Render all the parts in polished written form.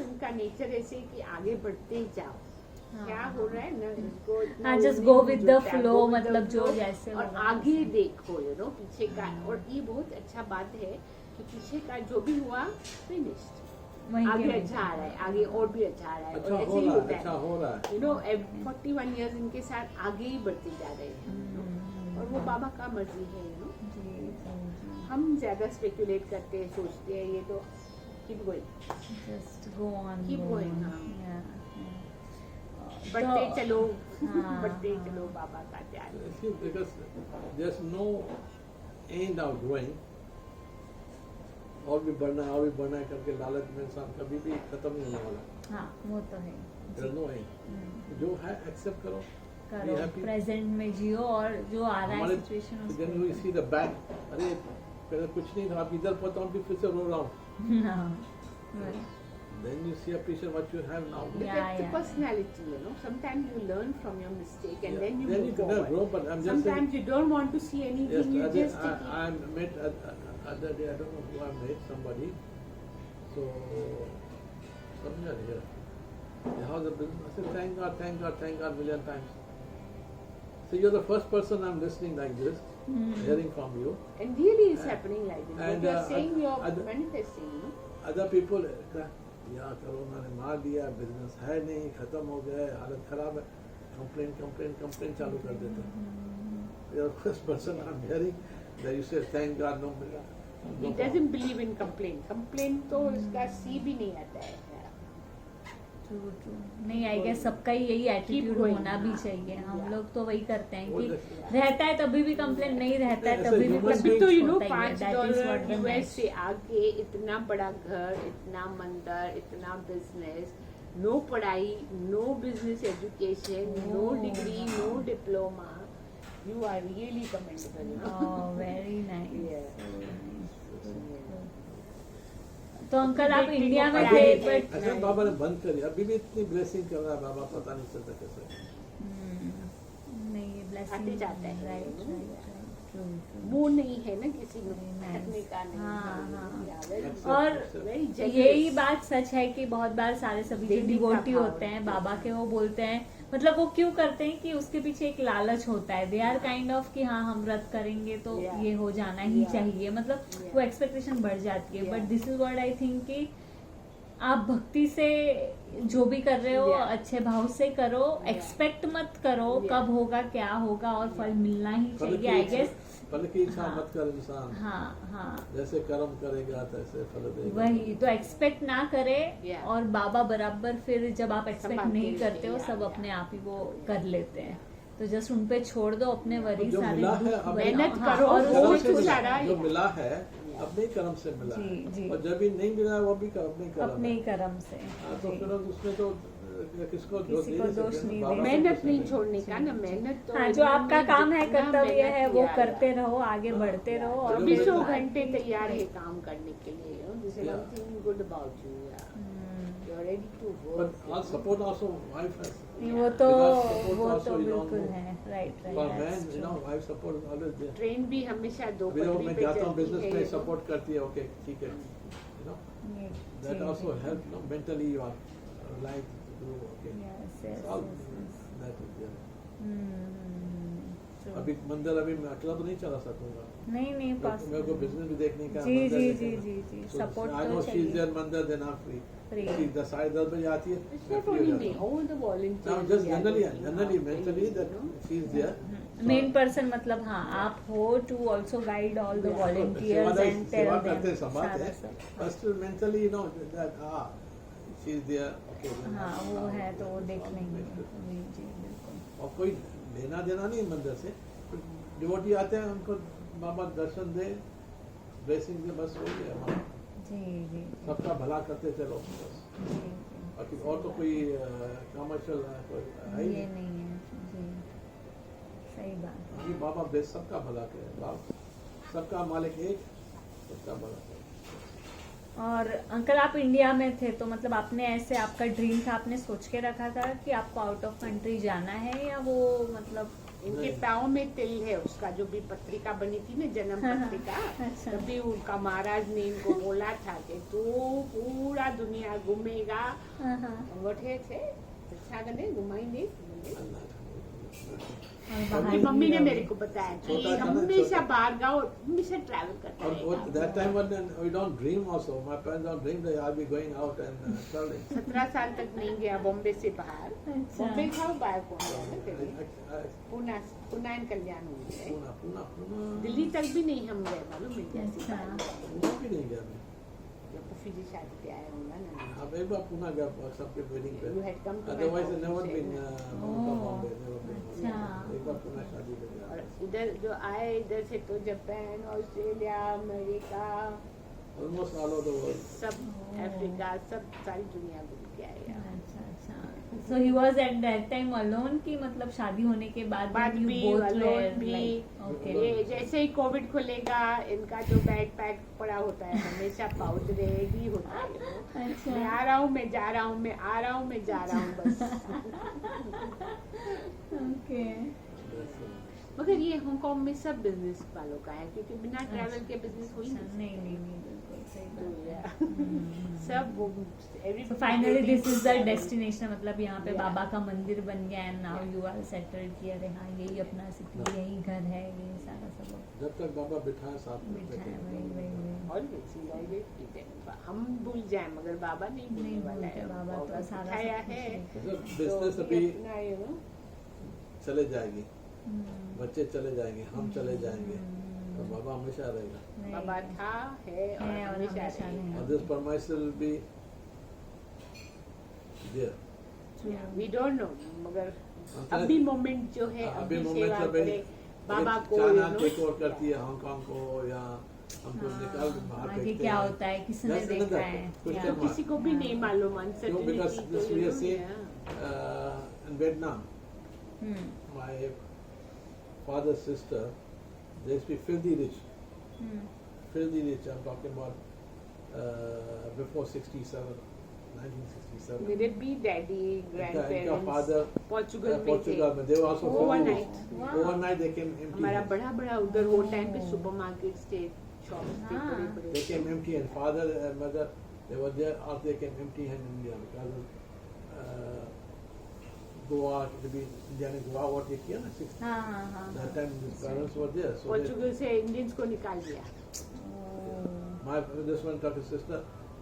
इनका नेचर ऐसे कि आगे बढ़ते ही जाओ। हाँ, क्या हो रहा है ना इनको इतना हाँ, वो just नहीं go with the जुड़ता है, flow, go with the मतलब जो flow, जैसे और होगा आगे वैसे। देखो पीछे का। और ये बहुत अच्छा बात है कि पीछे का जो भी हुआ फिनिश्ड, वहीं के आगे वहीं। अच्छा आ रहा है, आगे और भी अच्छा आ रहा है, अच्छा और ऐसे हो ही रहा है, होता अच्छा है। हो रहा है। 41 इयर्स इनके साथ आगे ही बढ़ते जा रहे हैं, और वो बाबा का मर्जी है। जी, जी, हम ज्यादा स्पेकुलेट करते हैं, सोचते हैं, ये तो keep going, just go on, Keep go going, on. हाँ। Yeah, yeah. बढ़ते तो- चलो, हाँ, बढ़ते हाँ। चलो बाबा का ध्यान। See, because there's no end of growing. और भी बढ़ना है, और भी बढ़ना है करके लालच में इंसान कभी भी खत्म नहीं होने वाला। हाँ, वो तो है। There's no end. हम्म, जो है एक्सेप्ट करो, करो, be happy. प्रेजेंट में जियो, और जो आ रहा है हमारे situation then we see the back. अरे पहले कुछ नहीं था, आप इधर पहुंचा हूँ, फिर से रो रहा हूँ। Then you see appreciate what you have now. But Yeah, that's the yeah. personality, Sometimes you learn from your mistake and Yeah. then you Then move you can forward. grow, but I'm just Sometimes saying. you don't want to see anything, you Yes, just take I it. met other day. I don't know who I met. Somebody. So somewhere here. The house of business. I said, thank God, thank God, thank God, million times. So you're the first person I'm listening like this, hearing from you. And really it's happening like this. What And, you're saying, you're other- manifesting, Other people, या corona ने मार दिया, business है नहीं, खत्म हो गए, हालत खराब है, कंप्लेन चालू कर देते हैं। You're the first person I'm hearing that you say thank God, no. He doesn't believe in complaint. Complaint तो उसका सी भी नहीं आता है। True, true. नहीं, आई गेस सबका ही यही एटीट्यूड going, होना भी हाँ। चाहिए। हम Yeah. लोग तो वही करते हैं कि वो रहता है तभी भी कंप्लेन, नहीं रहता है ऐसे तभी भी human अभी beings तो होता ही है। $5 That is what the US nice- से आके इतना बड़ा घर, इतना मंदिर, इतना बिजनेस, नो पढ़ाई, no business education, no degree, no diploma, you are really commendable. Oh, very nice. Yeah. So nice. तो अंकल आप इंडिया में थे, पढ़ाई बट ऐसा बाबा ने बंद करी, अभी भी इतनी ब्लेसिंग कर रहा है बाबा, पता नहीं चलता कैसे। नहीं, ये ब्लेसिंग आते जाता है। Right, true. वो नहीं है ना किसी को Very nice. करने का नहीं। हाँ, हाँ। Yeah, very Accept, good. और accept. Very generous. यही बात सच है कि बहुत बार सारे सभी जो देने का डिवोटी भाव होते हैं है। बाबा के, वो बोलते हैं, मतलब वो क्यों करते हैं कि उसके पीछे एक लालच होता है। दे आर काइंड ऑफ कि हाँ हम व्रत करेंगे तो Yeah. ये हो जाना ही Yeah. चाहिए, मतलब Yeah. वो एक्सपेक्टेशन बढ़ जाती है। Yeah. But this is what I think कि आप भक्ति से जो भी कर रहे हो Yeah. अच्छे भाव से करो, Yeah. एक्सपेक्ट मत करो Yeah. कब होगा क्या होगा, और फल मिलना ही फल चाहिए। की आई इच्छा- गेस फल की इच्छा हाँ। मत कर इंसान, हाँ, हाँ, जैसे कर्म करेगा तैसे फल देगा। वही तो एक्सपेक्ट ना करे। Yeah. और बाबा बराबर फिर जब आप एक्सपेक्ट संभालते नहीं हैं, करते हो, yeah, सब yeah. अपने आप ही वो कर लेते हैं। तो जस्ट उन पे छोड़ दो अपने वरी जो सारे मिला है, दुख, अब मेहनत हाँ, करो, और कर्म वो वो से तो मिला, सारा जो है। मिला है अपने कर्म से मिला जी, है, जी। और जब भी नहीं मिला है वो भी अपने कर्म अपने है। ही कर्म से। हाँ, तो जी। फिर उसमें तो किसको दोष किसी दे को नहीं दोष सकते नहीं ना, दे बाबा मेहनत को नहीं दोष छोड़ने का ना, मेहनत तो हाँ, जो आपका इन्होंने काम है, जितना कर्तव्य मेहनत है, वो किया है। करते रहो, आगे बढ़ते रहो। और चौबीसों फिर- 24 घंटे तैयार है काम करने के लिए। This is Yeah. one thing good about you. Yeah. You are ready to work. But all support also wife has. नहीं, वो तो Because support वो also तो you don't बिल्कुल know. है। Right, For right, men, you know, wife support is always there. Train भी हमेशा दो अभी देखो पटरी मैं पे जाता हूँ चलती बिजनेस है, में, you know. सपोर्ट करती है, ओके ठीक है, you know, that also help, you know, mentally you are alive to do, okay. It's all that is there. अभी मंदिर अभी मैं अकेला तो नहीं चला सकूंगा, नहीं, मेरे को बिजनेस भी देखने का, जी, मंदिर जी, देखने जी, का। जी, जी, So, support I तो know she is चाहिए। there मंदिर देना फ्री, Free. she 10 बजे आती है, It's मैं not free हो only me, जाता हूँ। all the volunteers. Now just we are generally doing, mentally that you know. she is there. Main person मतलब हाँ आप हो to also guide all the volunteers and tell सेवा them करते हैं, संभालते हैं, सब। but still mentally you know that she is there, okay. then हाँ, वो now, है तो वो देख now, लेंगे। next step. जी, जी, बिल्कुल। और कोई लेना देना नहीं मंदिर से, डिवोटी आते हैं, उनको बाबा दर्शन दे, ब्लेसिंग दे, बस हो गया हमारा। जी, जी, सबका भला करते चलो बस, जी, बाकी और तो कोई कमर्शियल कोई है ही ये नहीं। नहीं है। जी, सही बात। अभी बाबा बेस सबका भला करे, बाप सबका मालिक एक, सबका भला करे। और अंकल आप इंडिया में थे तो मतलब आपने ऐसे, आपका ड्रीम था, आपने सोच के रखा था कि आपको आउट ऑफ कंट्री जाना है, या वो मतलब इनके नहीं। पाँव में तिल है, उसका जो भी पत्रिका बनी थी ना, जन्म हाँ, हाँ, पत्रिका, अच्छा। तभी उनका महाराज ने इनको बोला था कि तू पूरा दुनिया घूमेगा। हाँ, हाँ। वठे छे अच्छा कने घुमाई नहीं। अल्लाह और उनकी बाहर मम्मी भी ने रहो। मेरे को बताया कि छोटा था ना, हमेशा छोटा। बाहर गाओ, हमेशा ट्रैवल करता और रहेगा। that time when we don't dream also. My parents don't dream that I'll be going out and traveling. 17 साल तक नहीं गया बॉम्बे से बाहर। अच्छा। बॉम्बे था वो बाहर कौन गया ना तेरे? I- पूना पूना एंड कल्याण हुई है। Pune. दिल्ली तक भी नहीं हम गए, मालूम है जैसी अच्छा। बात। Pune भी नहीं गया मैं। जब फूफी जी शादी पे आए होंगे ना। अब एक बार पुणे गया सबके वेडिंग पे। You had come to my Otherwise I house never to been say to Bombay. Never been. अच्छा। एक बार पुणे शादी पे और गया। इधर जो आए, इधर से तो Japan, Australia, America, Almost all over the world. सब अफ्रीका, सब सारी दुनिया घूम के आए यार। अच्छा अच्छा so he was at that time alone कि मतलब शादी होने के बाद बाद you भी both alone were भी। like okay ये जैसे ही कोविड खुलेगा, इनका जो बैग पैक पड़ा होता है हमेशा पाउच ही होता है वो। अच्छा मैं आ रहा हूँ, मैं जा रहा हूँ, मैं आ रहा हूँ, मैं जा रहा हूँ, बस। okay मगर ये हांगकांग में सब बिजनेस वालों का है, क्योंकि बिना ट्रैवल के बिजनेस हो ही अच्छा, नहीं नहीं नहीं बिल्कुल सही तो बात है या- हम्म। सब वो So finally this is the destination मतलब यहाँ पे Yeah. बाबा का मंदिर बन गया and now you are settled कि अरे हाँ यही अपना सिटी यही घर है ये सारा सब जब तक बाबा बिठाए साथ में बिठा है वही वही वही ऑलवेज हम भूल जाए मगर बाबा नहीं नहीं भूलने वाला भूलते है। बाबा तो बाबा सारा सिखाया सब कुछ है लेके। मतलब तो बिजनेस ये अभी अपना ये ना, चले जाएगी, हम्म, बच्चे चले जाएंगे, हम चले जाएंगे, हम्म, तो बाबा हमेशा रहेगा। नहीं, बाबा था है और है और हमेशा हमेशा रहेगा। रहेगा। और this promise will be there. True. We don't know, मगर अंतर- अभी मोमेंट जो है अभी अपनी मोमेंट सेवा से पहले करे बाबा को, China you know, take over करती है हांगकांग को, या हमको निकाल हाँ, बाहर आगे फेंकते क्या हैं। होता है किसने That's देखा another है question क्या? mark. किसी को भी नहीं मालूम क्यों? uncertainty Because तो, this you we are know, seeing yeah. in Vietnam, hmm, my father's sister, they used to be filthy rich. Hmm, Filthy rich, I'm talking about before 67, 1967. मेरे भी डैडी इनका ग्रैंडपेरेंट्स father पोर्चुगल में थे। Portugal में, they were also Overnight. filthy rich. Wow. Overnight they came empty. हमारा handed. बड़ा बड़ा उधर वो टाइम पे सुपरमार्केट्स थे, शॉप्स थे, हाँ। बड़े They बड़े। came empty, and father and mother, they were there, or they came empty handed in India because of Goa, maybe India ने Goa what they किया ना 60. हाँ हाँ हाँ That time his parents were there. So they, Portugal से Indians को निकाल दिया। my this one talking sister,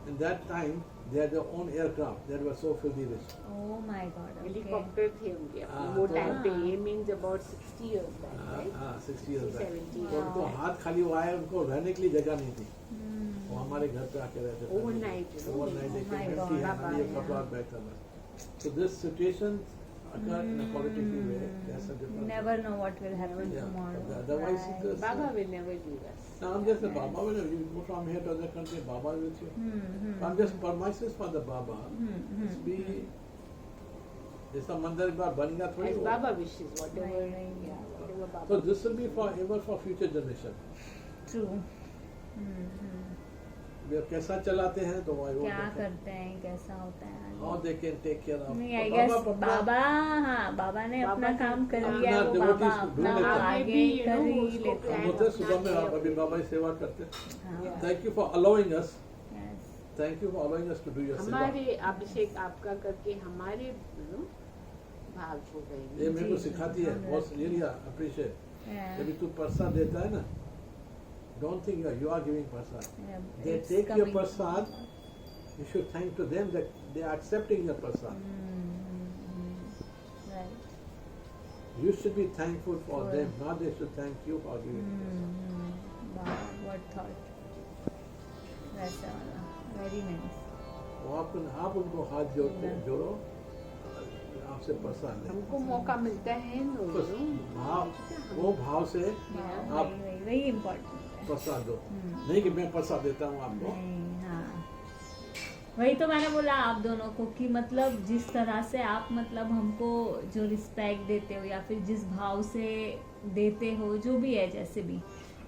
in that time they had their own aircraft. They were so filthy rich. Oh my God okay helicopter थे उनके अपने हाँ, वो तो- टाइम पे। ये means about 60 years back, right? 60 years back. 70 तो उनको हाथ खाली वो आए, उनको रहने के लिए जगह नहीं थी। हम्म, वो हमारे घर पे आके रहते थे। Overnight, you know. Overnight they Oh my came God. empty handed, ये Yeah. कपड़ा बैग था बस। So this situation occurred in a politically way. That's a different. never know what will happen Yeah, tomorrow but otherwise it Right. is- Baba will never leave us. Now I'm just a Baba. When you go from here to other country, Baba is with you. I'm just permises for the Baba. It's be जैसा मंदिर एक बार बन गया थोड़ी As वो- Baba wishes, whatever, Right. yeah, whatever Baba. So this will be forever for future generation. true वे कैसा चलाते हैं तो वो क्या करते हैं कैसा होता है How they can take care of. नहीं आई तो गेस बाबा- बाबा हाँ बाबा ने बाबा अपना ने काम कर अपना लिया है वो devotees बाबा ढूंढ अपना लेते हैं। आगे आगे भी, you कर know, ही उसको लेते हम हैं होते हैं अपना सुबह में किया। अभी बाबा की सेवा करते हैं. हाँ, Yeah. Thank you for allowing us. yes. Thank you for allowing us to do your सेवा. हमारे अभिषेक आपका करके हमारे you know, भाग हो गए। ये मेरे को जी, सिखाती है. हम बहुत really appreciate. Yeah. जब तू प्रसाद देता है ना, don't think you are giving Prasad. Yeah, They it's take your coming- prasad. You should thank to them that they are accepting your prasad. Right. You should be thankful for For- them, not they should thank you for giving prasad. Wow, what thought. वैसा वाला very nice. वो आप उनको हाथ जोड़ो, आपसे प्रसाद लें. हमको मौका मिलता है ना, बस you know, भाव, वो भाव से Yeah, आप वही इम्पोर्टेंट है प्रसाद दो. हम्म। नहीं कि मैं प्रसाद देता हूँ आपको. नहीं हाँ वही तो मैंने बोला आप दोनों को कि मतलब जिस तरह से आप मतलब हमको जो रिस्पेक्ट देते हो या फिर जिस भाव से देते हो जो भी है जैसे भी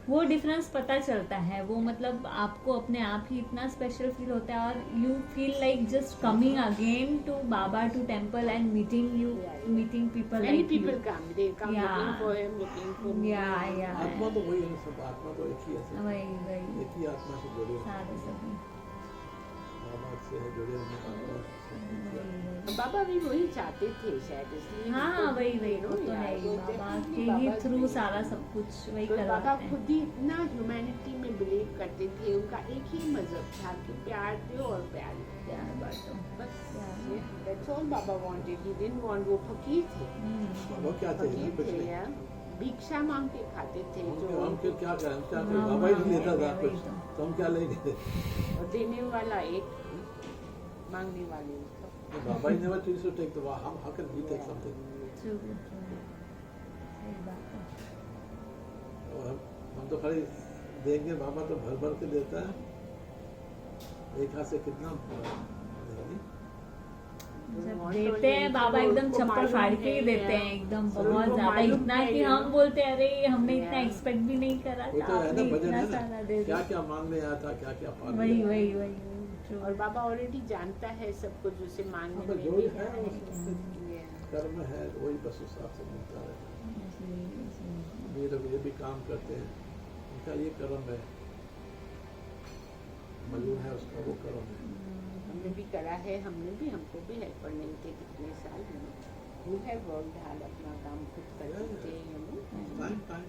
वो डिफरेंस पता चलता है, वो मतलब आपको अपने आप ही इतना स्पेशल फील होता है और you feel like just coming again to बाबा to temple and meeting people Many like people come. They come Yeah. looking for him, looking for me. या आत्मा तो वही है, सब आत्मा तो एक ही है, सब वही एक ही आत्मा से जुड़े हैं। सारे सभी बाबा से जुड़े हैं, आत्मा सब एक ही है। बाबा भी वही चाहते थे शायद, इसलिए हाँ उनको, वही you know, वो तो है ही, so बाबा definitely के ही बाबा थ्रू भी- सारा सब कुछ वही तो बाबा करवाते हैं। खुद ही इतना ह्यूमैनिटी में बिलीव करते थे, उनका एक ही मजहब था कि प्यार दो और प्यार लो। प्यार बांटो। बस Yeah. that's all Baba wanted. He didn't want, वो फकीर थे, वो क्या चाहिए, फकीर कुछ थे नहीं। यार, भिक्षा मांग के खाते थे हम जो, क्या करें, हम क्या करें, हाँ, बाबा ही नहीं हाँ, देता था वही कुछ, तो। तो हम क्या लेंगे। और देने वाला एक, मांगने वाले एक। बाबा ही never used to take the how can we take something? True, true. सही बात है। और हम तो खाली देंगे, बाबा तो भर भर के देता है, एक हाथ से कितना नहीं? जब देते हैं बाबा एकदम चप्पल फाड़ के ही देते हैं, एकदम बहुत ज्यादा, इतना कि हम बोलते हैं अरे हमने इतना एक्सपेक्ट भी नहीं करा वो था, तो है आपने ना, भजन इतना है सारा ना, दे क्या दिया। क्या मांगने आया था, क्या क्या पा वही लिया। वही वही true. और बाबा ऑलरेडी जानता है सब कुछ, उसे मांगने मतलब में जो भी है वो Yeah. कर्म है, वही बस उस हिसाब से मिलता है। जी, जी। ये लोग ये भी काम करते हैं, उनका ये कर्म है, मजूर है उसका वो कर्म है। हमने भी करा है, हमको भी हेल्पर नहीं थे कितने साल में, who have worked hard, अपना काम खुद करते थे, you know. टाइम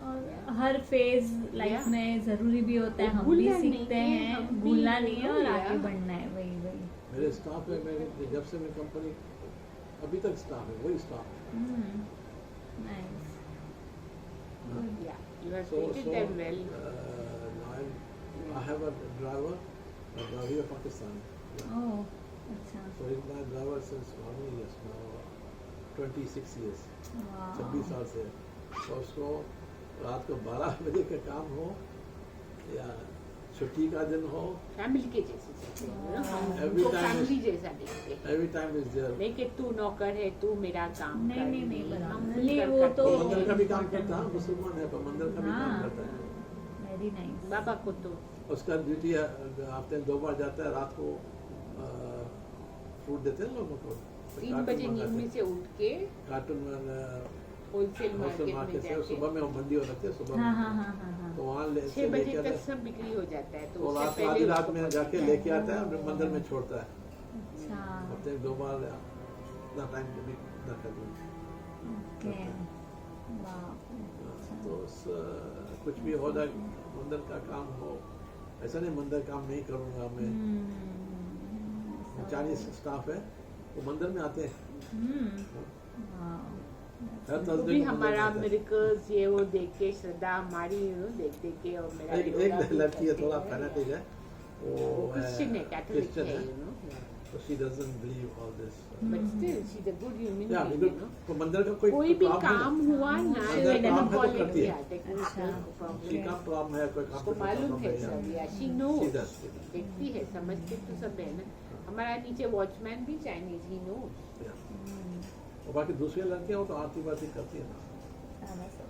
और हर फेज लाइफ Yeah. में जरूरी भी होता है, हम भी भूलना नहीं सीखते है, हैं, हम भी, भूलना नहीं है और yeah. आगे बढ़ना है, वही वही। मेरे स्टाफ है, मेरे जब से मैं कंपनी अभी तक स्टाफ है, वही स्टाफ है। Nice. Yeah, you have So treated them well. I have a driver, he is Pakistani. ओह अच्छा। So he's my driver since how many years now? 26 years. वाह। 26 साल से। तो उसको रात को 12 बजे का काम हो या छुट्टी का दिन हो, फैमिली के जैसे चलते हैं, you know, हम Every उनको time फैमिली जैसा देखते हैं। every time is there. नहीं कि तू नौकर है, तू मेरा काम नहीं, कर, नहीं, नहीं, बराबर। हम नहीं, मिलकर वो करते तो- तो हैं। मंदिर का भी काम करता है, मुसलमान है पर मंदिर का भी काम हाँ। करता है। Very nice. बाबा को तो उसका ड्यूटी है, हफ्ते में 2 बार जाता है, रात को फूड देते हैं लोगों को। 3 बजे नींद में से उठ के कार्टून होलसेल होलसेल मार्केट में मार्केट से जाके सुबह में वो मंडी हो रखती है, सुबह हाँ में हाँ हाँ हाँ हाँ। तो वहाँ ले 6 बजे लेके तक आता सब बिक्री हो जाता है, तो तो उससे रात पहले आधी रात उसको में जाके पकड़ते लेके आता है और मंदिर में छोड़ता है। अच्छा हफ्ते में 2 बार इतना टाइम भी इतना कर दूँ। ओके। बाप रे, अच्छा। तो कुछ भी हो जाए, मंदिर का काम हो, ऐसा नहीं मंदिर काम नहीं करूँगा मैं। चाइनीज स्टाफ है वो मंदिर में आते हैं, हर वो थर्सडे भी को मंदिर में हमारा आते हैं। मिरेकल्स ये वो देख के, श्रद्धा हमारी देख देख के, और मेरा एक योगा भी लड़की है, करते थोड़ा हैं। फैनेटिक है, वो क्रिश्चियन है, कैथोलिक क्रिश्चियन है, है, you know. तो she doesn't believe all this. But still, she's a good human या being, बिल्कुल, you know. तो मंदिर का कोई भी problem है काम ना। हुआ ना, मंदिर she काम doesn't है तो call it, करती है। yeah, technical अच्छा। problem. She का प्रॉब्लम है, कोई काम उसको का मालूम problem है है, सब, या। या she knows. She does, she does. देखती है, समझती तो सब है ना। हमारा नीचे वॉचमैन भी चाइनीज ही नो। या। और बाकी दूसरी लड़कियां वो तो आरती बाती करती है ना, सारा सब।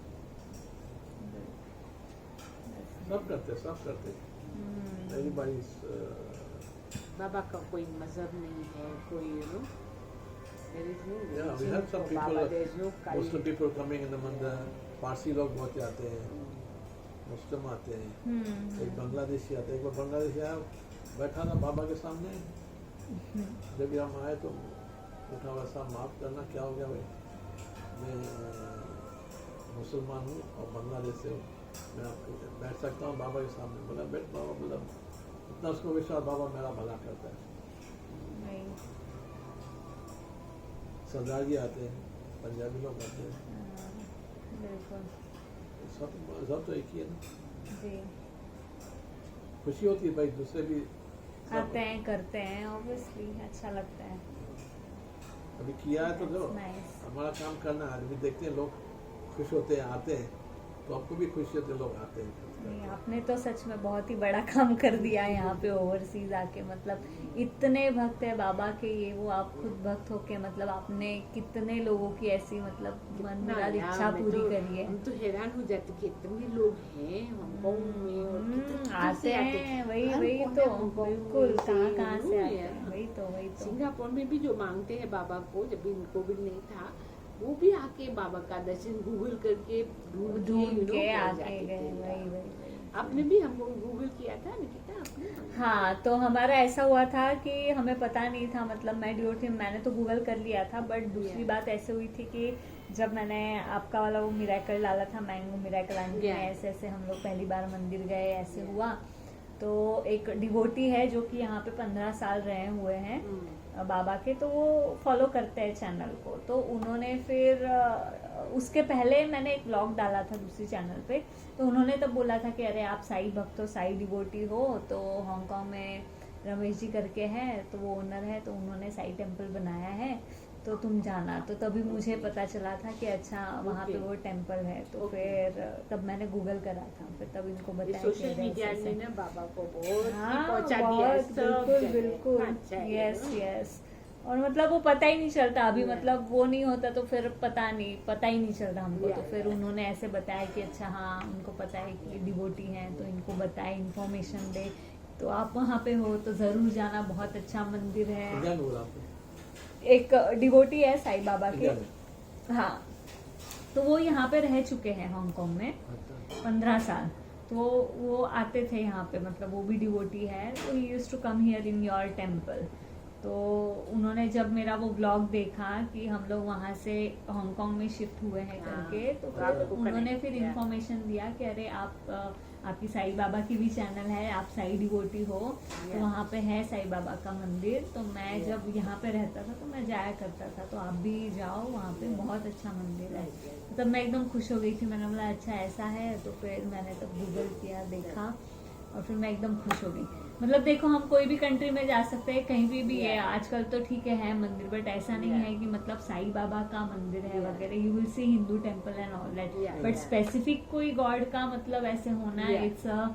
सब करते हैं। Everybody is, बाबा का कोई मजहब नहीं है, कोई you know, there is no yeah, we religion have some for people, Baba, there is no Muslim cult. people coming in the मंदिर, पारसी लोग बहुत आते हैं, मुस्लिम आते हैं, एक बांग्लादेशी आता है। एक बार बांग्लादेशी आया, बैठा था बाबा के सामने, जब हम आए तो उठा हुआ, साहब माफ़ करना, क्या हो गया भाई, मैं मुसलमान हूँ और बांग्लादेश से हूँ, मैं आपको बैठ सकता हूँ बाबा के सामने? बोला बैठ बाबा, बोला इतना उसको विश्वास, बाबा मेरा भला करता है। सरदार जी आते हैं, पंजाबी लोग आते हैं, बिल्कुल सब तो एक ही है ना। जी। खुशी होती है भाई, दूसरे भी सब आते हैं, करते हैं, ऑब्वियसली अच्छा लगता है। अभी किया है तो जो नाइस। हमारा काम करना है, अभी देखते हैं लोग खुश होते हैं, आते हैं, तो आपको भी खुशी होती है लोग आते हैं। नहीं, आपने तो सच में बहुत ही बड़ा काम कर दिया है यहाँ पे ओवरसीज आके, मतलब इतने भक्त है बाबा के, ये वो आप खुद भक्त होके मतलब आपने कितने लोगों की ऐसी मतलब मन मुराद इच्छा पूरी करी है। हम तो हैरान हो जाते कि इतने लोग हैं हांगकांग में और कितने आते से हैं, वही हर वही कोने तो हांगकांग बिल्कुल में कहाँ कहाँ से आते है। हैं, वही तो सिंगापुर में भी जो मांगते हैं बाबा को, जब भी कोविड नहीं था, वो भी आके बाबा का दर्शन गूगल करके ढूंढ के कर आके जाते गए, थे। वही आपने भी हमको गूगल किया था निकिता आपने? हाँ, तो हमारा ऐसा हुआ था कि हमें पता नहीं था, मतलब मैं डिओ थी, मैंने तो गूगल कर लिया था, बट दूसरी बात ऐसे हुई थी कि जब मैंने आपका वाला वो मिरेकल डाला था, मैंगो मिरेकल आंटी में, ऐसे ऐसे हम लोग पहली बार मंदिर गए, ऐसे हुआ। तो एक डिवोटी है जो कि यहाँ पे 15 साल रहे हुए हैं बाबा के, तो वो फॉलो करते हैं चैनल को। तो उन्होंने फिर उसके पहले मैंने एक व्लॉग डाला था दूसरी चैनल पे, तो उन्होंने तब बोला था कि अरे आप साई भक्त हो, साई डिवोटी हो, तो हांगकांग में रमेश जी करके हैं, तो वो ओनर है, तो उन्होंने साई टेम्पल बनाया है, तो तुम जाना। तो तभी मुझे पता चला था कि अच्छा वहाँ पे वो टेम्पल है। तो फिर तब मैंने गूगल करा था, फिर तब इनको बताया कि सोशल मीडिया ने ना बाबा को बहुत ही हाँ, पहुंचा दिया है बहुत, सब बिल्कुल जगह। बिल्कुल, अच्छा है, यस ना? यस। और मतलब वो पता ही नहीं चलता अभी, मतलब वो नहीं होता तो फिर पता ही नहीं चलता हमको। तो फिर उन्होंने ऐसे बताया कि अच्छा हाँ, उनको पता है कि डिवोटी हैं, तो इनको बताए, इन्फॉर्मेशन दे, तो आप वहाँ पे हो तो जरूर जाना, बहुत अच्छा मंदिर है। इंडिया में बोला आपने? एक डिवोटी है साईं बाबा के, इंडिया में? हाँ, तो वो यहाँ पे रह चुके हैं हांगकांग में अच्छा। 15 साल। तो वो आते थे यहाँ पे, मतलब वो भी डिवोटी है, तो he used to come here in your temple. तो उन्होंने जब मेरा वो ब्लॉग देखा कि हम लोग वहाँ से हांगकांग में शिफ्ट हुए हैं करके, तो फिर आपको उन्होंने connect फिर किया। इन्फॉर्मेशन दिया कि अरे आप आपकी साईं बाबा की भी चैनल है, आप साई डिवोटी हो, तो वहाँ पे है साईं बाबा का मंदिर। तो मैं जब यहाँ पे रहता था तो मैं जाया करता था, तो आप भी जाओ, वहाँ पे बहुत अच्छा मंदिर है। तब मैं एकदम खुश हो गई थी, मैंने बोला अच्छा ऐसा है, तो फिर मैंने तब गूगल किया, देखा, और फिर मैं एकदम खुश हो गई। मतलब देखो, हम कोई भी कंट्री में जा सकते हैं, कहीं भी है आजकल, तो ठीक है मंदिर, बट ऐसा नहीं है कि मतलब साईं बाबा का मंदिर है वगैरह। You will see Hindu temple and all that, but specific कोई गॉड का मतलब ऐसे होना, इट्स अ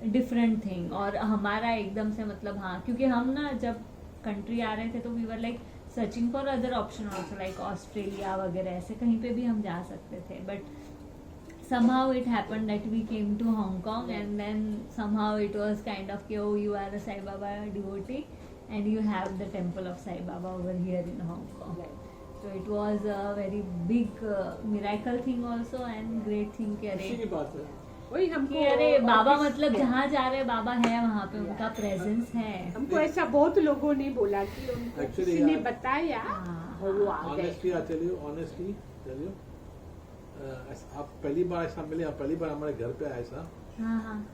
डिफरेंट थिंग। और हमारा एकदम से मतलब हाँ, क्योंकि हम ना जब कंट्री आ रहे थे तो we were like searching for other option also, like Australia वगैरह, ऐसे कहीं पे भी हम जा सकते थे, but somehow it happened that we came to Hong Kong, and then somehow it was kind of कि oh, you are a Sai Baba devotee and you have the temple of Sai Baba over here in Hong Kong. So it was a very big miracle thing also, and great thing कि खुशी अरे की बात है। वही हमको कि अरे बाबा ऑफिस मतलब में- जहाँ जा रहे बाबा है, वहाँ पे उनका प्रेजेंस है। हमको ऐसा बहुत लोगों ने बोला कि उनको Actually, किसी ने यार- बताया हाँ, और वो आ गए। Honestly, tell you, आप पहली बार ऐसा मिले, आप पहली बार हमारे घर पे आए ऐसा, हाँ हाँ,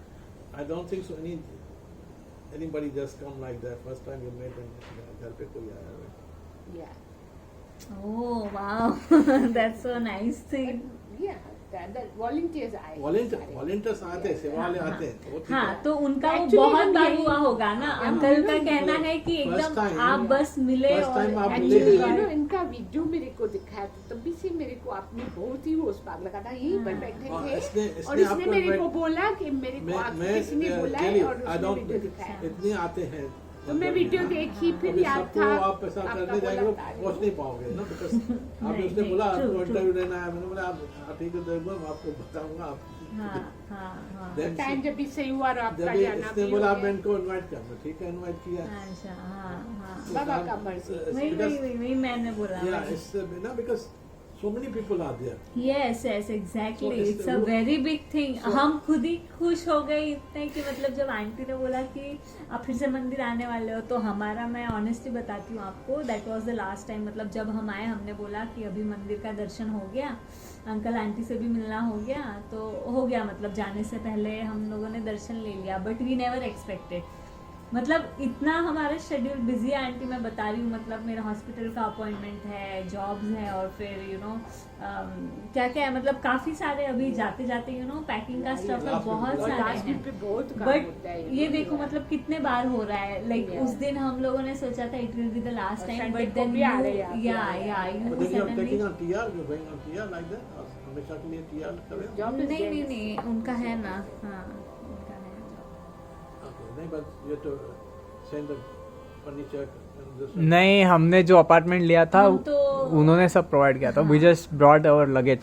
I don't think so anybody just come like that first time you met and घर पे कोई आया है। Yeah. oh wow, that's so nice thing. Yeah, the volunteers आए। वॉलंटियर्स आते हैं, सेवा वाले आते हैं, तो वो ठीक हाँ, है। तो उनका वो Actually, बहुत हम बार यही- हुआ होगा ना। हम अंकल का यही- कहना है कि First एकदम time, आप बस मिले First और time आप Actually, मिले। you know, इनका वीडियो मेरे को दिखाया था, तभी से मेरे को आपने बहुत ही वो पाग लगा था, यहीं पर बैठे और थे इसने और इसने आपको मेरे को invite- बोला कि मेरे को आपसे किसी ने बोला है और उसने वीडियो दिखाया। इतने आते हैं तो मैं वीडियो देखी, फिर अभी याद सबको था आप ऐसा आपका करने जाएंगे बोला तो था। पहुंच नहीं पाओगे ना, बिकॉज आप नहीं, उसने नहीं, बोला true, आपको true. इंटरव्यू देना है, मैंने बोला आप ठीक है, तो एक बार मैं आपको बताऊंगा आप। हाँ हाँ हाँ, Then टाइम जब भी सही हुआ और आपका जब ये जाना इसने भी बोला हो आप गया। इनको इनवाइट करना, ठीक है, इनवाइट किया। अच्छा, हाँ हाँ, बाबा का मर्जी। वही वही वही वही मैंने बोला। Yeah, it's ना because so many people are there. Yes yes exactly, So, it's a वो- वेरी बिग थिंग। So- हम खुद ही खुश हो गए इतने कि मतलब जब आंटी ने बोला कि आप फिर से मंदिर आने वाले हो, तो हमारा, मैं ऑनेस्टली बताती हूँ आपको, that was the last time. मतलब जब हम आए, हमने बोला कि अभी मंदिर का दर्शन हो गया, अंकल आंटी से भी मिलना हो गया, तो हो गया, मतलब जाने से पहले हम लोगों ने दर्शन ले लिया, बट वी नेवर एक्सपेक्टेड मतलब इतना हमारा शेड्यूल बिजी है आंटी, मैं बता रही हूँ। मतलब मेरा हॉस्पिटल का अपॉइंटमेंट है, जॉब्स है, और फिर क्या क्या है, मतलब काफी सारे अभी जाते जाते पैकिंग का स्टफ है, बहुत और सारे लास्ट हैं। वीक पे बहुत काम बट होता है ये देखो मतलब कितने बार हो रहा है, लाइक Yeah. उस दिन हम लोगों ने सोचा था it will be the last और टाइम, Sunday बट को देन भी आ रहे हैं आप या लोग। You But then you're suddenly taking on TR, you're going on TR like that? और हमेशा के लिए TR करें? Job is नहीं there. नहीं नहीं, उनका है ना, हाँ उनका है job। Okay, नहीं, but you have to send the furniture and this. नहीं, हमने जो अपार्टमेंट लिया था हम तो- उन्होंने सब प्रोवाइड किया था। We just brought our luggage,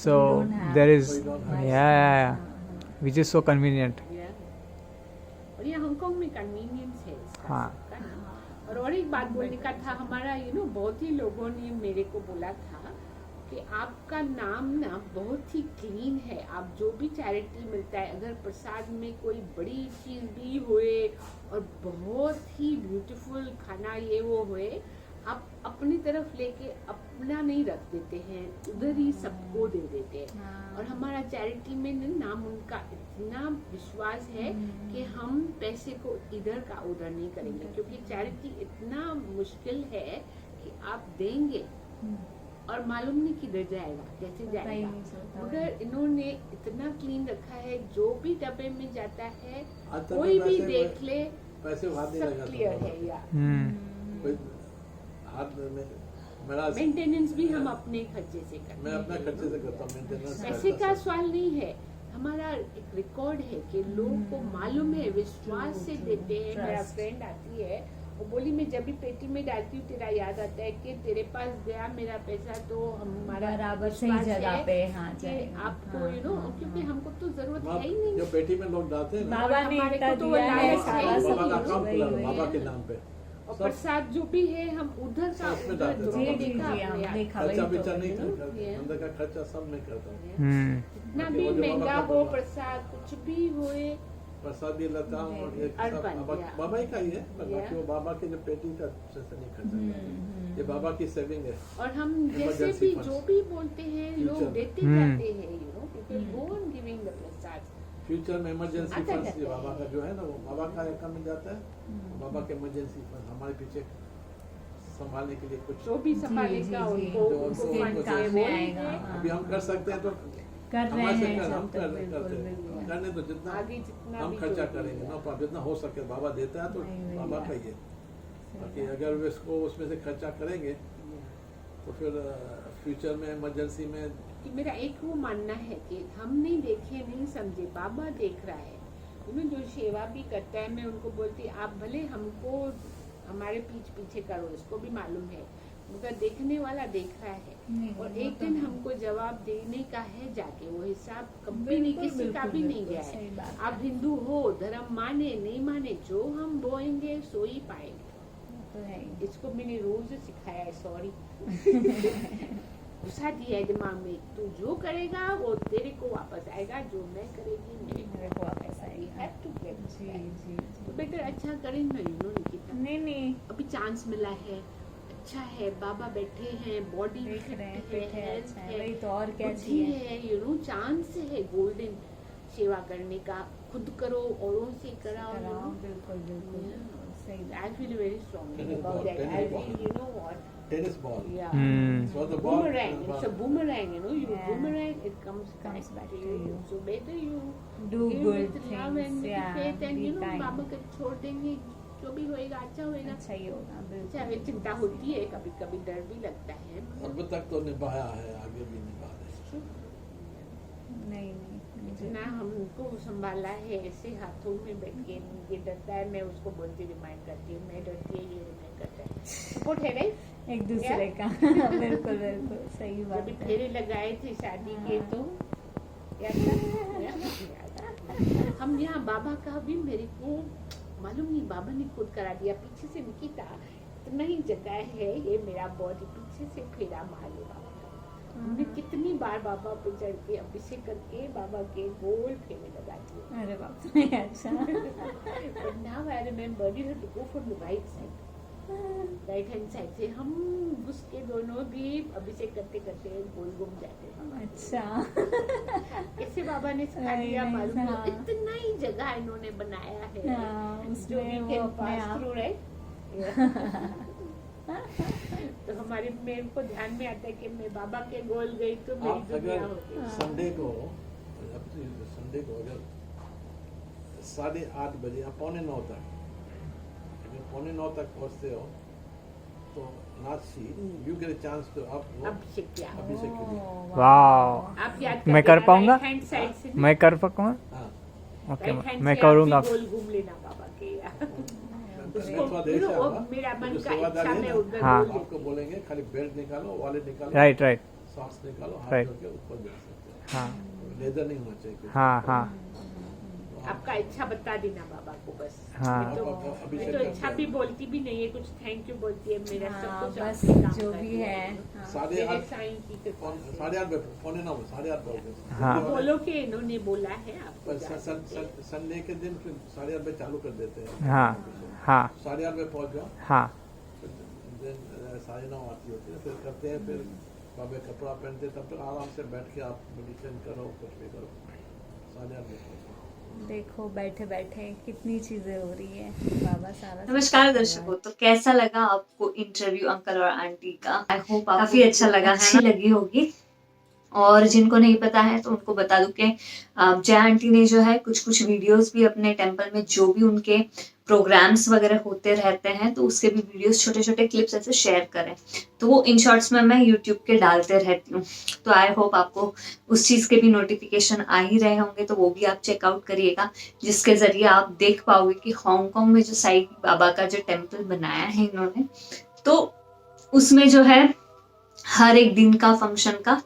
so there is yeah, which is so convenient। Yeah. और ये हांगकांग में कन्वीनियंस है इसका हाँ। सबका ना। और एक बात बोलने का था, हमारा बहुत ही लोगों ने मेरे को बोला था कि आपका नाम ना बहुत ही क्लीन है। आप जो भी चैरिटी मिलता है, अगर प्रसाद में कोई बड़ी चीज भी हुए और बहुत ही ब्यूटीफुल खाना ये वो हुए, आप अपनी तरफ लेके अपना नहीं रख देते हैं, उधर ही सबको दे देते हैं। हाँ। और हमारा चैरिटी में नाम उनका इतना विश्वास है कि हम पैसे को इधर का उधर नहीं करेंगे, क्योंकि चैरिटी इतना मुश्किल है कि आप देंगे और मालूम नहीं किधर जाएगा, कैसे पता ही जाएगा। नहीं चलता। मगर इन्होंने इतना क्लीन रखा है, जो भी डब्बे में जाता है आज तक कोई भी पैसे- देख ले, पैसे हाथ नहीं सब लगा क्लियर है। या कोई हाथ में मेरा मेंटेनेंस भी हम अपने खर्चे से करते मैं हैं। अपना खर्चे से करता हूँ मेंटेनेंस। पैसे का सवाल नहीं है, हमारा एक रिकॉर्ड है कि लोगों को मालूम है, विश्वास से देते हैं। मेरा Trust. फ्रेंड आती है, वो बोली मैं जब भी पेटी में डालती हूँ तेरा याद आता है कि तेरे पास गया मेरा पैसा, तो हमारा बराबर सही विश्वास जगह है पे, हाँ, कि जाएगा। आपको हाँ, क्योंकि हाँ। हमको तो जरूरत वहाँ है ही नहीं। जो पेटी में लोग डालते हैं ना, बाबा ने हमारे इतना को तो वो दिया है, लालच सारा है ही बाबा का नहीं। काम वही खुला वही बाबा है। के नाम पे और सब प्रसाद जो भी है हम उधर का सब में उधर डालते हैं। दो। जी बाबा जी का जी, हम अपने देखा खर्चा वही बिचा तो। नहीं you know, करता, yeah. अंदर का खर्चा सब मैं करता हूँ। जितना भी वो जो महंगा बाबा का हो बाबा- प्रसाद कुछ भी होए, प्रसाद भी लेता हूँ और ये सब अर्पण, बाबा yeah. बाबा ही का ही है, पर Yeah. बाकी वो बाबा के जो पेटी का से नहीं खर्चा, ये बाबा की सेविंग है। और हम जैसे Emergency भी funds. जो भी बोलते हैं लोग Future. देते जाते हैं, people go on giving the Prasad. Future में इमरजेंसी आता फंड्स जाता ये है। बाबा का जो है ना, वो बाबा का अकाउंट में जाता है। बाबा के इमरजेंसी फंड हमारे पीछे संभालने के लिए कुछ जो भी जी, संभालेगा जी, उनको जो उनको उनको फंड काम है, में वो आएगा, है। हाँ। अभी हम कर सकते हैं तो कर रहे हमारे से हैं कर, हम जब तक, कर बिल्कुल करते हैं। बिल्कुल। करने तो जितना आगे जितना हम भी खर्चा जो भी करेंगे है। ना, पर जितना हो सके बाबा देता है तो वही, बाबा का ही है। बाकी अगर वे इसको उसमें से खर्चा करेंगे तो फिर फ्यूचर में इमरजेंसी में कि मेरा एक वो मानना है कि हम नहीं देखे नहीं समझे, बाबा देख रहा है। जो सेवा भी करता है, मैं उनको बोलती आप भले हमको हमारे पीछे करो, इसको भी मालूम है, मगर देखने वाला देख रहा है। नहीं, और वो एक तो दिन है। हमको जवाब देने का है जाके, वो हिसाब कभी नहीं बिल्कुल, किसी का भी बिल्कुल, नहीं गया बिल्कुल, सही है। बात आप हिंदू हो, धर्म माने नहीं माने, जो हम बोएंगे सो ही पाएंगे। तो है ही। इसको मैंने रोज सिखाया है, सॉरी घुसा दिया है दिमाग में, तू जो करेगा वो तेरे को वापस आएगा, जो मैं करेगी मेरे को वापस We आएगा। have to get ji back. जी तो जी। बेटर अच्छा करें ना, निकिता। नहीं नहीं, अभी चांस मिला है, अच्छा है, बाबा बैठे हैं, बॉडी देख रहे हैं, फिट फिट है, है, अच्छा है, हेल्थ वही तो और क्या बुद्धि चाहिए। है, चांस है गोल्डन सेवा करने का। खुद करो, औरों से कराओ। कराओ, बिल्कुल बिल्कुल सही बात। I feel very strongly Tennis about ball, that. tennis I ball. feel, you know what? Tennis ball Yeah. So the ball- Boomerang. It's a boomerang, you Yeah. boomerang, it comes Comes back back to to you. you. So better you Do give good with love and things, with yeah, faith and be you know kind. बाबा को छोड़ देंगे, जो भी होएगा अच्छा होएगा। अच्छा ही होगा, अच्छा है, बिल्कुल। चिंता होती है, कभी कभी डर भी लगता है। अब तक तो निभाया है, आगे भी निभा रहे। नहीं नहीं, मुझे ना हमको संभाला है ऐसे हाथों में बैठ के, ये डरता है, मैं उसको बोलती रिमाइंड करती हूँ, मैं डरती है, ये रिमाइंड करता है। सपोर्ट है राइट। एक दूसरे का बिल्कुल बिल्कुल सही जब बात भी है। फेरे लगाए थे शादी के तो याद था? हम यहाँ बाबा का भी मेरे को मालूम नहीं, बाबा ने खुद करा दिया। पीछे से निकिता इतना ही जगह है, ये मेरा बॉडी पीछे से फेरा मार ले बाबा का। हमने कितनी बार बाबा पे चढ़ के अभिषेक करके बाबा के गोल फेरे लगा दिए। अरे बाप रे, अच्छा। But now I remember you have to go from the right side. Right hand side से हम उसके दोनों भी अभिषेक करते करते गोल घूम जाते हैं। अच्छा कैसे बाबा ने सिखा अरे दिया नहीं, मालूम हाँ। इतना ही जगह इन्होंने बनाया है हाँ, जो उसमें we वो can अपने pass आप through, right? तो हमारे मेरे को ध्यान में आता है कि मैं बाबा के गोल गई तो मेरी आप दुनिया अगर हो गई। संडे को अगर 8:30 बजे या 8:45 तक, अगर 8:45 तक पहुँचते हो तो नाथसी you get a chance to Abhishek क्या अभिषेक के लिए। वाह आप याद मैं कर पाऊंगा? हैंड साइड से मैं कर पाऊंगा? हाँ, ओके right hand मैं से करूँगा। आप भी गोल घूम लेना बाबा के मैं थोड़ा देर से वो आऊंगा। मेरा मन जो का सेवादार इच्छा है मैं ना, उधर हाँ। बोल आपको बोलेंगे खाली बेल्ट निकालो, वॉलेट निकालो, राइट राइट सॉक्स निकालो, हाथ Right. धो के ऊपर जा सकते हो। हाँ लेदर नहीं होना चाहिए कुछ। हाँ हाँ तो आपका इच्छा बता देना बाबा को बस। हाँ। मैं तो, आप अभिषेक मैं तो करते इच्छा हैं। भी बोलती भी नहीं है, कुछ थैंक यू बोलती है, मेरा सब हाँ, कुछ बस आपने काम जो कर भी दिया है है। हाँ। साढ़े मेरे आठ साईं की कृपा से। 8:30 बजे, 8:45, 8:30 बजे। हाँ। बोलो कि इन्होंने बोला है आपको पर जा सकते हैं। संडे के दिन फिर 8:30 बजे चालू कर देते हैं। हाँ हाँ 8:30 बजे पहुंच जाओ, हाँ फिर दिन 9:30 आती होती है, फिर करते हैं, फिर बाबे कपड़ा पहनते, तब तक आराम से बैठ के आप मेडिटेशन करो, कुछ भी करो। 8:30 बजे पहुंचो। देखो बैठे बैठे कितनी चीजें हो रही है, बाबा सारा नमस्कार दर्शकों, तो कैसा लगा आपको इंटरव्यू अंकल और आंटी का? आई होप काफी अच्छा लगा, अच्छी लगी होगी। और जिनको नहीं पता है तो उनको बता दूं कि जय आंटी ने जो है कुछ कुछ वीडियोस भी अपने टेम्पल में जो भी उनके प्रोग्राम्स वगैरह होते रहते हैं तो उसके भी वीडियोस छोटे छोटे क्लिप्स ऐसे शेयर करें, तो वो इन शॉर्ट्स में मैं यूट्यूब के डालते रहती हूँ। तो आई होप आपको उस चीज़ के भी नोटिफिकेशन आ ही रहे होंगे, तो वो भी आप चेकआउट करिएगा, जिसके जरिए आप देख पाओगे कि हांगकांग में जो साईं बाबा का जो टेम्पल बनाया है इन्होंने, तो उसमें जो है हर एक दिन का फंक्शन का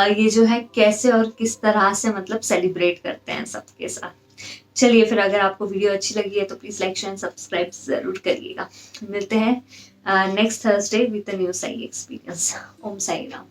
ये जो है कैसे और किस तरह से मतलब सेलिब्रेट करते हैं सबके साथ। चलिए फिर, अगर आपको वीडियो अच्छी लगी है तो प्लीज लाइक शेयर सब्सक्राइब जरूर करिएगा। मिलते हैं next Thursday with new Sai experience. Om Sai Ram.